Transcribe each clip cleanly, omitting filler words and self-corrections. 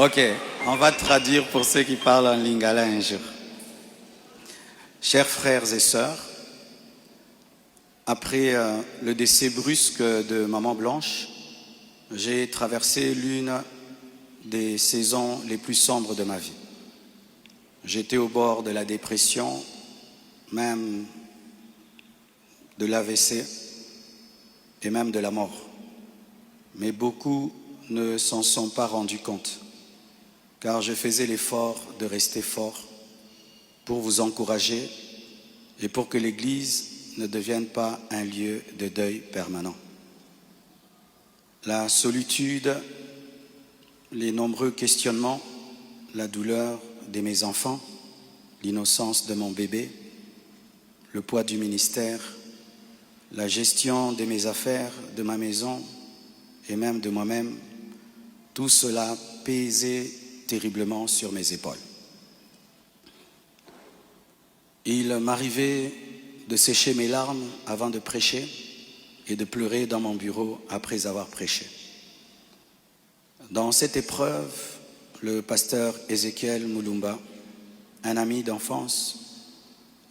Ok, on va traduire pour ceux qui parlent en lingala un jour. Chers frères et sœurs, après le décès brusque de Maman Blanche, j'ai traversé l'une des saisons les plus sombres de ma vie. J'étais au bord de la dépression, même de l'AVC et même de la mort. Mais beaucoup ne s'en sont pas rendus compte, car je faisais l'effort de rester fort pour vous encourager et pour que l'Église ne devienne pas un lieu de deuil permanent. La solitude, les nombreux questionnements, la douleur de mes enfants, l'innocence de mon bébé, le poids du ministère, la gestion de mes affaires, de ma maison et même de moi-même, tout cela pesait terriblement sur mes épaules. Il m'arrivait de sécher mes larmes avant de prêcher et de pleurer dans mon bureau après avoir prêché. Dans cette épreuve, le pasteur Ézéchiel Moulumba, un ami d'enfance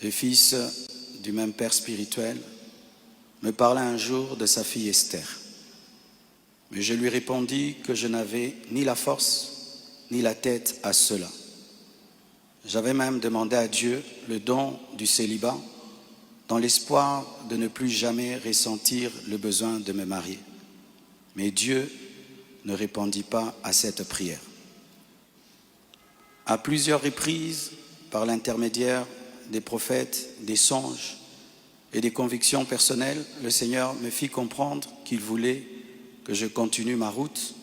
et fils du même père spirituel, me parla un jour de sa fille Esther. Mais je lui répondis que je n'avais ni la force ni la tête à cela. J'avais même demandé à Dieu le don du célibat dans l'espoir de ne plus jamais ressentir le besoin de me marier. Mais Dieu ne répondit pas à cette prière. À plusieurs reprises, par l'intermédiaire des prophètes, des songes et des convictions personnelles, le Seigneur me fit comprendre qu'il voulait que je continue ma route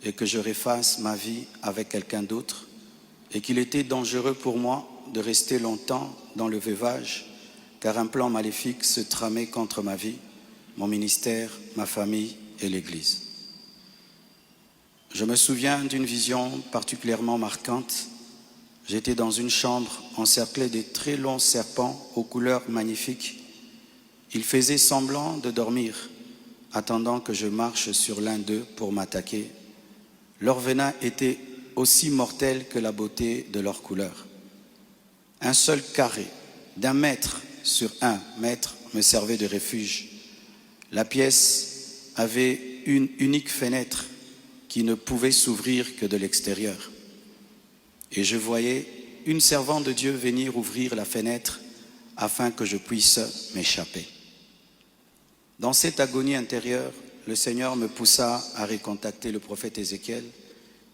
et que je refasse ma vie avec quelqu'un d'autre et qu'il était dangereux pour moi de rester longtemps dans le veuvage car un plan maléfique se tramait contre ma vie, mon ministère, ma famille et l'Église. Je me souviens d'une vision particulièrement marquante. J'étais dans une chambre encerclée de très longs serpents aux couleurs magnifiques. Ils faisaient semblant de dormir, attendant que je marche sur l'un d'eux pour m'attaquer. Leur venin était aussi mortel que la beauté de leur couleur. Un seul carré d'1 mètre sur 1 mètre me servait de refuge. La pièce avait une unique fenêtre qui ne pouvait s'ouvrir que de l'extérieur. Et je voyais une servante de Dieu venir ouvrir la fenêtre afin que je puisse m'échapper. Dans cette agonie intérieure, le Seigneur me poussa à recontacter le prophète Ézéchiel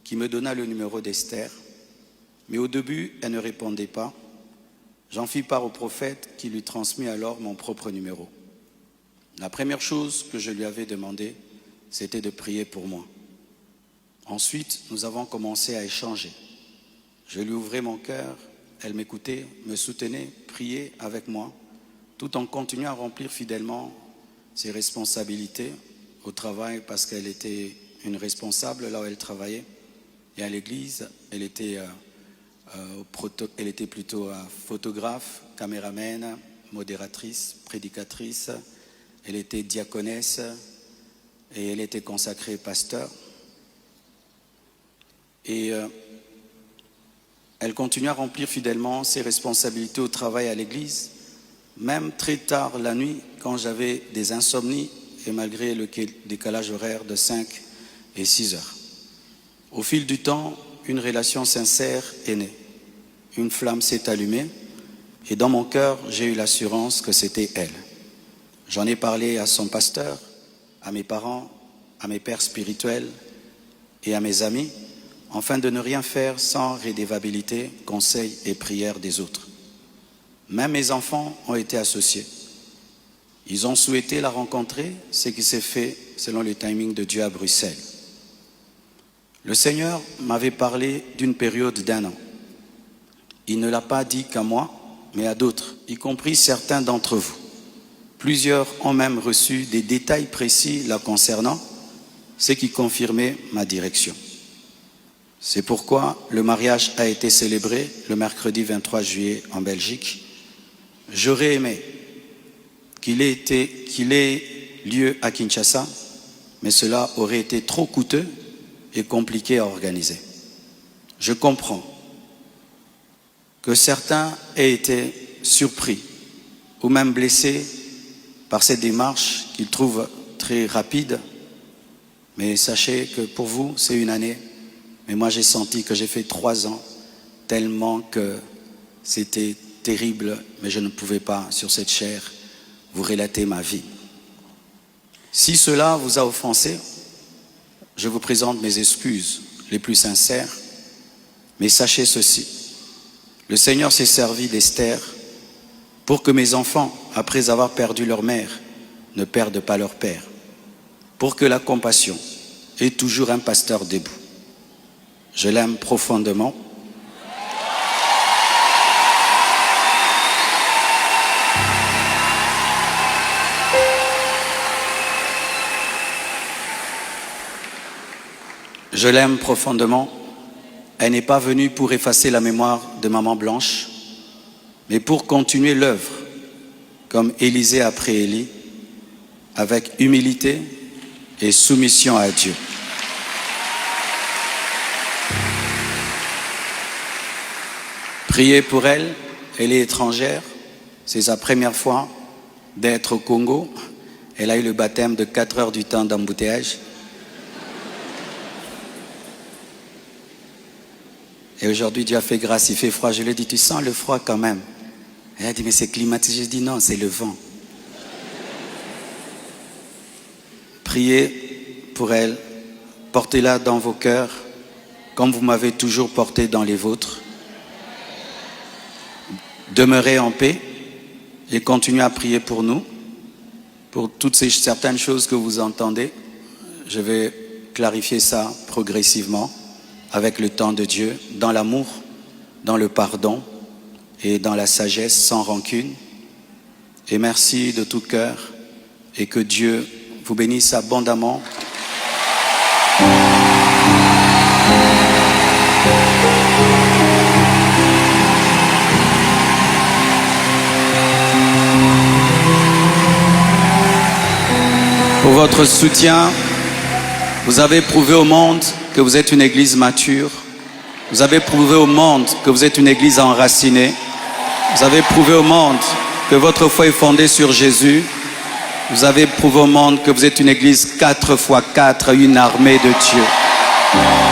qui me donna le numéro d'Esther. Mais au début, elle ne répondait pas. J'en fis part au prophète qui lui transmit alors mon propre numéro. La première chose que je lui avais demandé, c'était de prier pour moi. Ensuite, nous avons commencé à échanger. Je lui ouvrais mon cœur, elle m'écoutait, me soutenait, priait avec moi, tout en continuant à remplir fidèlement ses responsabilités au travail parce qu'elle était une responsable là où elle travaillait. Et à l'église, elle était plutôt photographe, caméraman, modératrice, prédicatrice. Elle était diaconesse et elle était consacrée pasteur. Et elle continue à remplir fidèlement ses responsabilités au travail à l'église, même très tard la nuit, quand j'avais des insomnies et malgré le décalage horaire de 5 et 6 heures. Au fil du temps, une relation sincère est née. Une flamme s'est allumée et dans mon cœur, j'ai eu l'assurance que c'était elle. J'en ai parlé à son pasteur, à mes parents, à mes pères spirituels et à mes amis, afin de ne rien faire sans rédévabilité, conseils et prières des autres. Même mes enfants ont été associés. Ils ont souhaité la rencontrer, ce qui s'est fait selon le timing de Dieu à Bruxelles. Le Seigneur m'avait parlé d'une période d'1 an. Il ne l'a pas dit qu'à moi, mais à d'autres, y compris certains d'entre vous. Plusieurs ont même reçu des détails précis la concernant, ce qui confirmait ma direction. C'est pourquoi le mariage a été célébré le mercredi 23 juillet en Belgique. J'aurais aimé qu'il ait lieu à Kinshasa, mais cela aurait été trop coûteux et compliqué à organiser. Je comprends que certains aient été surpris ou même blessés par cette démarche qu'ils trouvent très rapide. Mais sachez que pour vous, c'est une année. Mais moi, j'ai senti que j'ai fait 3 ans, tellement que c'était terrible, mais je ne pouvais pas, sur cette chair, vous relater ma vie. Si cela vous a offensé, je vous présente mes excuses les plus sincères. Mais sachez ceci, le Seigneur s'est servi d'Esther pour que mes enfants, après avoir perdu leur mère, ne perdent pas leur père. Pour que la compassion ait toujours un pasteur debout. Je l'aime profondément. Je l'aime profondément. Elle n'est pas venue pour effacer la mémoire de Maman Blanche, mais pour continuer l'œuvre, comme Élisée après Élie, avec humilité et soumission à Dieu. Priez pour elle, elle est étrangère, c'est sa première fois d'être au Congo. Elle a eu le baptême de 4 heures du temps d'embouteillage. Et aujourd'hui, Dieu a fait grâce, il fait froid. Je lui ai dit, tu sens le froid quand même? Elle a dit, mais c'est climatisé. Je dis, non, c'est le vent. Priez pour elle, portez-la dans vos cœurs, comme vous m'avez toujours porté dans les vôtres. Demeurez en paix et continuez à prier pour nous, pour toutes ces certaines choses que vous entendez. Je vais clarifier ça progressivement, avec le temps de Dieu, dans l'amour, dans le pardon et dans la sagesse, sans rancune. Et merci de tout cœur et que Dieu vous bénisse abondamment. Pour votre soutien, vous avez prouvé au monde que vous êtes une église mature. Vous avez prouvé au monde que vous êtes une église enracinée. Vous avez prouvé au monde que votre foi est fondée sur Jésus. Vous avez prouvé au monde que vous êtes une église 4x4, une armée de Dieu.